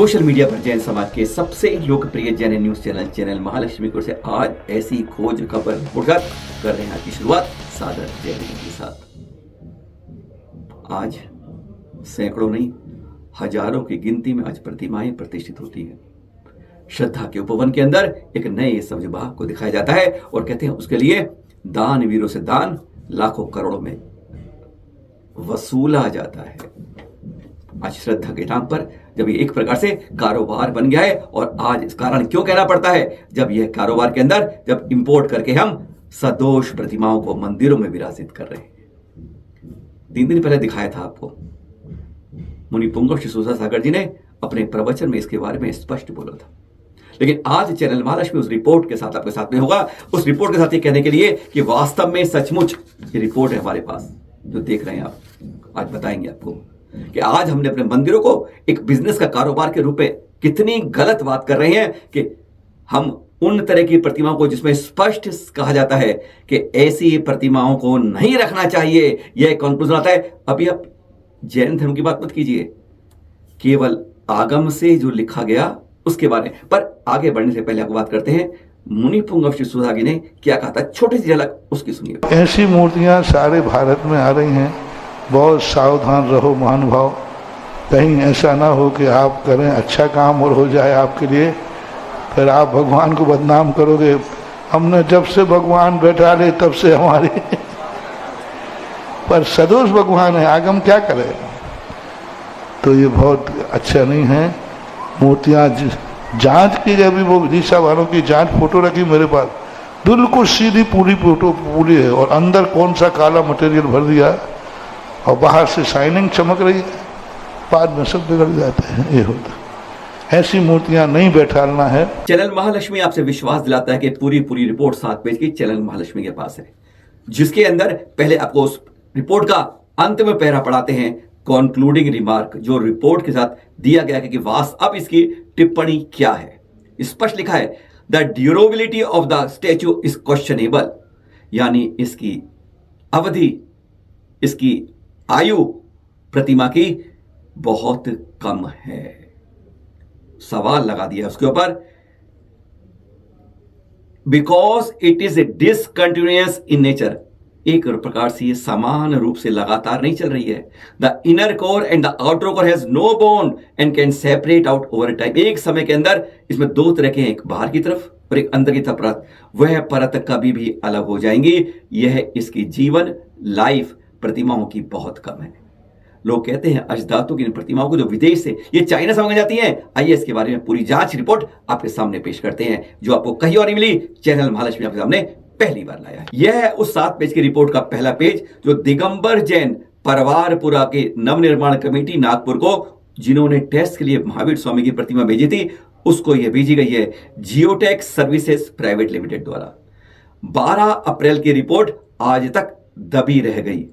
Social media पर जैन समाज के सबसे लोकप्रिय जैन न्यूज चैनल महालक्ष्मी को से आज ऐसी खोज खबर उठकर कर रहे हैं की शुरुआत सादर जैन के साथ। आज सैकड़ों नहीं हजारों की गिनती में आज प्रतिमाएं प्रतिष्ठित होती हैं। श्रद्धा के उपवन के अंदर एक नए समझबाह को दिखाया जाता है और कहते हैं उसके लिए दान वीरों से दान लाखों करोड़ों में वसूला जाता है। आज श्रद्धा के नाम पर जब ये एक प्रकार से कारोबार बन गया है, और आज इस कारण क्यों कहना पड़ता है, जब यह कारोबार के अंदर जब इंपोर्ट करके हम सदोष प्रतिमाओं को मंदिरों में विराजित कर रहे हैं। 3 दिन पहले दिखाया था आपको, मुनि पुंगव श्री सूरदास सागर जी ने अपने प्रवचन में इसके बारे में स्पष्ट बोला था। लेकिन आज चैनल महालक्ष्मी उस रिपोर्ट के साथ आपके साथ में होगा, उस रिपोर्ट के साथ ये कहने के लिए कि वास्तव में सचमुच ये रिपोर्ट है हमारे पास जो देख रहे हैं आप, आज बताएंगे आपको कि आज हमने अपने मंदिरों को एक बिजनेस का कारोबार के रूप में कितनी गलत बात कर रहे हैं कि हम उन तरह की प्रतिमाओं को जिसमें स्पष्ट कहा जाता है कि ऐसी प्रतिमाओं को नहीं रखना चाहिए, यह कंक्लूजन आता है। अभी आप जैन धर्म की बात मत कीजिए, केवल आगम से जो लिखा गया उसके बारे में। पर आगे बढ़ने से पहले आपको बात करते हैं मुनि पुंगव श्री सूरदास जी ने क्या कहा था, छोटी सी झलक उसकी सुनिए। ऐसी मूर्तियां सारे भारत में आ रही हैं, बहुत सावधान रहो महानुभाव, कहीं ऐसा ना हो कि आप करें अच्छा काम और हो जाए आपके लिए, फिर आप भगवान को बदनाम करोगे। हमने जब से भगवान बैठा ले तब से हमारी पर सदोष भगवान है, आगम क्या करे। तो ये बहुत अच्छा नहीं है। मूर्तियाँ जांच की गई, अभी वो विदिशा वालों की जांच फोटो रखी मेरे पास, बिल्कुल सीधी पूरी फोटो पूरी है, और अंदर कौन सा काला मटेरियल भर दिया और बाहर से शाइनिंग चमक रही है, बाद में सब बिगड़ जाते हैं। ये होता है, ऐसी मूर्तियां नहीं बैठाना है। चैनल महालक्ष्मी आपसे विश्वास दिलाता है कि पूरी रिपोर्ट 7 पेज की चैनल महालक्ष्मी के पास है, जिसके अंदर पहले आपको उस रिपोर्ट का अंत में पैरा पढ़ाते हैं, कंक्लूडिंग रिमार्क जो रिपोर्ट के साथ दिया गया है कि वास्तव अब इसकी टिप्पणी क्या है। स्पष्ट लिखा है the durability of the statue is questionable, यानी इसकी अवधि, इसकी आयु प्रतिमा की बहुत कम है। सवाल लगा दिया उसके ऊपर, because it is discontinuous in nature, एक प्रकार से ये समान रूप से लगातार नहीं चल रही है। The inner core and the outer core has no bond and can separate out over time. एक समय के अंदर इसमें 2 तरह के हैं, एक बाहर की तरफ और एक अंदर की तरफ परत, वह परत कभी भी अलग हो जाएंगी। यह इसकी जीवन लाइफ प्रतिमाओं की बहुत कम है। लोग कहते हैं अजदातों की इन प्रतिमाओं को जो विदेश से ये चाइना से मंगाई जाती हैं, आइए इसके बारे में पूरी जांच रिपोर्ट आपके सामने पेश करते हैं, जो आपको कहीं और नहीं मिली, चैनल महालक्ष्मी आपके सामने पहली बार लाया है। यह है उस 7 पेज की रिपोर्ट का पहला पेज जो दिगंबर जैन परवारपुरा के नवनिर्माण कमेटी नागपुर को, जिन्होंने टेस्ट के लिए महावीर स्वामी की प्रतिमा भेजी थी, उसको यह भेजी गई है जियोटेक सर्विसेज प्राइवेट लिमिटेड द्वारा। 12 अप्रैल की रिपोर्ट आज तक दबी रह गई।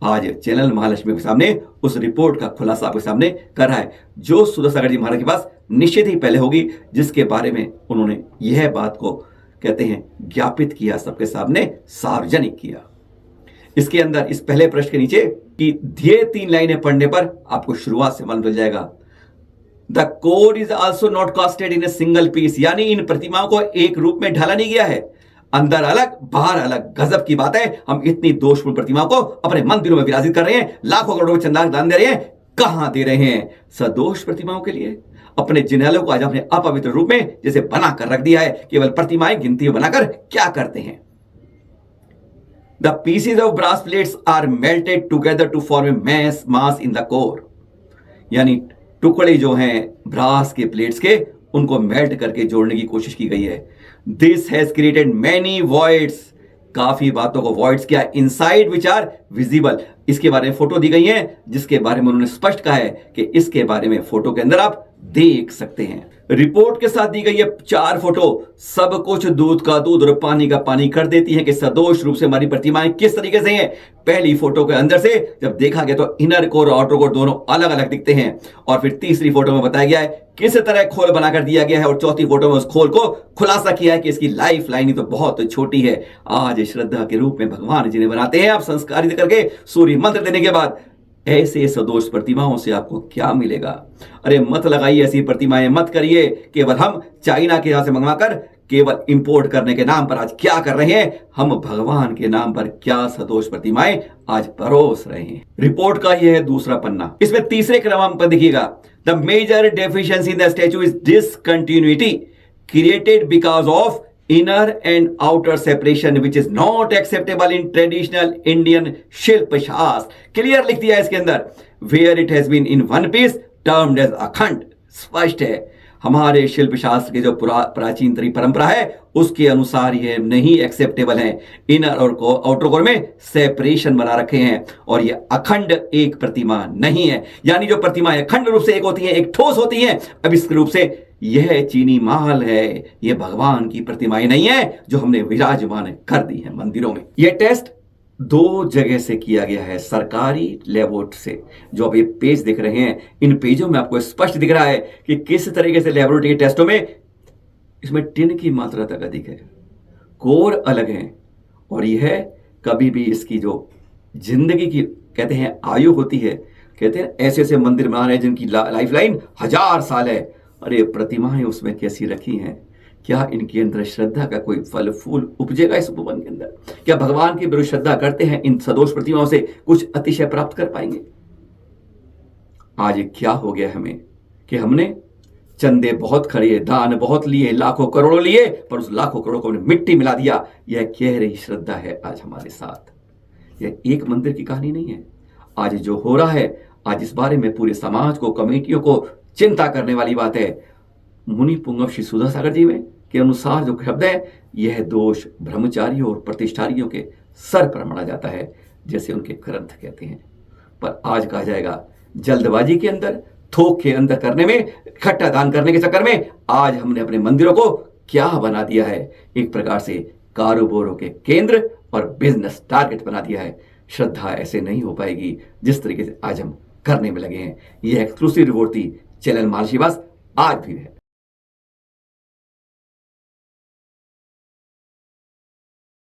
आज चैनल महालक्ष्मी के सामने उस रिपोर्ट का खुलासा आपके सामने कर रहा है, जो सूरदास सागर जी महाराज के पास निश्चित ही पहले होगी, जिसके बारे में उन्होंने यह बात को कहते हैं ज्ञापित किया, सबके सामने सार्वजनिक किया। इसके अंदर इस पहले प्रश्न के नीचे कि दिए 3 लाइनें पढ़ने पर आपको शुरुआत से मालूम चल जाएगा। The core is also not casted in a single piece, यानी इन प्रतिमाओं को एक रूप में ढाला नहीं गया है, अंदर अलग बाहर अलग। गजब की बात है, हम इतनी दोषपूर्ण प्रतिमाओं को अपने मंदिरों में विराजित कर रहे हैं, लाखों करोड़ों में चंदा दान दे रहे हैं, कहां दे रहे हैं? सदोष प्रतिमाओं के लिए। अपने जिन्हें को आज हमने अपवित्र रूप में जैसे बनाकर रख दिया है, केवल प्रतिमाएं गिनती में बनाकर क्या करते हैं। The pieces of brass plates are melted together to form a mass in the core, यानी टुकड़े जो हैं ब्रास के प्लेट्स के, उनको मेल्ट करके जोड़ने की कोशिश की गई है। This has created many voids, काफी बातों को वॉइड्स किया, इनसाइड विच आर विजिबल। इसके बारे में फोटो दी गई है, जिसके बारे में उन्होंने स्पष्ट कहा है कि इसके बारे में फोटो के अंदर आप देख सकते हैं। रिपोर्ट के साथ दी गई है 4 फोटो, सब कुछ दूध का दूध और पानी का पानी कर देती है कि सदोष रूप से हमारी प्रतिमाएं किस तरीके से हैं। पहली फोटो के अंदर से जब देखा गया तो इनर कोर और आउटर कोर दोनों अलग अलग दिखते हैं, और फिर तीसरी फोटो में बताया गया है किस तरह खोल बनाकर दिया गया है, और चौथी फोटो में उस खोल को खुलासा किया है कि इसकी लाइफ लाइन ही तो बहुत छोटी है। आज श्रद्धा के रूप में भगवान जिन्हें बनाते हैं आप संस्कारित करके सूर्य मंत्र देने के बाद ऐसे सदोष प्रतिमाओं से आपको क्या मिलेगा? अरे मत लगाइए ऐसी प्रतिमाएं, मत करिए। केवल हम चाइना के यहां से मंगवाकर केवल इंपोर्ट करने के नाम पर आज क्या कर रहे हैं? हम भगवान के नाम पर क्या सदोष प्रतिमाएं आज परोस रहे हैं। रिपोर्ट का यह है दूसरा पन्ना। इसमें तीसरे क्रम पर देखिएगा, the major deficiency in the statue is discontinuity created because of inner and outer separation which is not acceptable in traditional Indian शिल्प शास्त्र। क्लियर लिख दिया है इसके अंदर, where it has been in one piece termed as अखंड। स्पष्ट है, हमारे शिल्प शास्त्र के जो प्राचीन परंपरा है उसके अनुसार ये नहीं एक्सेप्टेबल है। इनर और आउटर कोर में सेपरेशन बना रखे हैं और ये अखंड एक प्रतिमा नहीं है। यानी जो प्रतिमाएं अखंड रूप से एक होती हैं, एक ठोस होती हैं, अब इस रूप से यह चीनी माल है, यह भगवान की प्रतिमाएं नहीं है जो हमने विराजमान कर दी है मंदिरों में। यह टेस्ट 2 जगह से किया गया है, सरकारी लेबोरेटरी से। जो अब ये पेज दिख रहे हैं, इन पेजों में आपको स्पष्ट दिख रहा है कि किस तरीके से लेबोरेटरी के टेस्टों में इसमें टिन की मात्रा तक अधिक है, कोर अलग है, और यह कभी भी इसकी जो जिंदगी की कहते हैं आयु होती है, कहते हैं ऐसे ऐसे मंदिर बना रहे हैं जिनकी लाइफ लाइन 1000 साल है। अरे प्रतिमाएं उसमें कैसी रखी हैं? क्या इनके अंदर श्रद्धा का कोई फल फूल उपजेगा इस भवन के अंदर? क्या भगवान की विरुद्ध श्रद्धा करते हैं इन सदोष प्रतिमाओं से कुछ अतिशय प्राप्त कर पाएंगे? आज क्या हो गया हमें कि हमने चंदे बहुत खड़े, दान बहुत लिए, लाखों करोड़ों लिए, पर उस लाखों करोड़ों को हमने मिट्टी मिला दिया। यह कह रही श्रद्धा है आज हमारे साथ। यह एक मंदिर की कहानी नहीं है। आज जो हो रहा है, आज इस बारे में पूरे समाज को, कमेटियों को चिंता करने वाली बात है। मुनि पुंगव श्री सुधा सागर जी में के अनुसार जो शब्द है, यह दोष ब्रह्मचारियों और प्रतिष्ठारियों के सर पर मढ़ा जाता है, जैसे उनके ग्रंथ कहते हैं। पर आज कहा जाएगा जल्दबाजी के अंदर, थोक के अंदर करने में, इकट्ठा दान करने के चक्कर में आज हमने अपने मंदिरों को क्या बना दिया है? एक प्रकार से कारोबारों के केंद्र और बिजनेस टारगेट बना दिया है। श्रद्धा ऐसे नहीं हो पाएगी जिस तरीके से आज हम करने में लगे हैं। यह एक्सक्लूसिव रिपोर्ट थी चैनल महालशिवास आज भी है।